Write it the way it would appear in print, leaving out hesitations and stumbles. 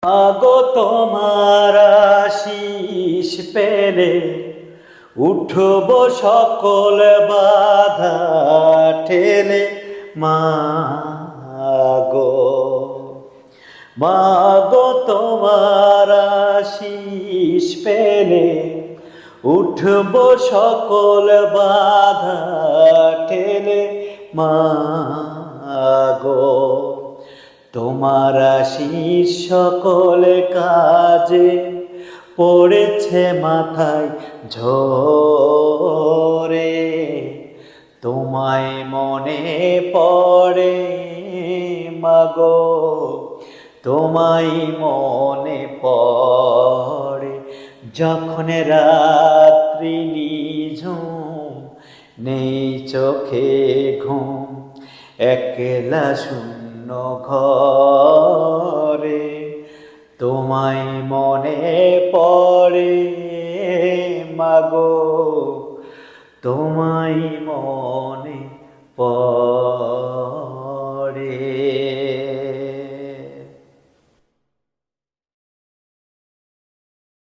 আগো তোমার আশিস পেলে উঠব সকল বাধা ঠেলে। মাগো মাগো তোমার আশিস পেলে উঠব সকল বাধা ঠেলে। মাগো তোমার আশিস সকল কাজে পড়েছে মাথায় ঝরে। তোমায় মনে পড়ে মাগো, তোমায় মনে পড়ে। যখন রাত্রি নিঝুম নেই চোখে ঘুম, একলা শূন্য ঘরে তোমায় মনে পড়ে মাগো, তোমায় মনে পড়ে।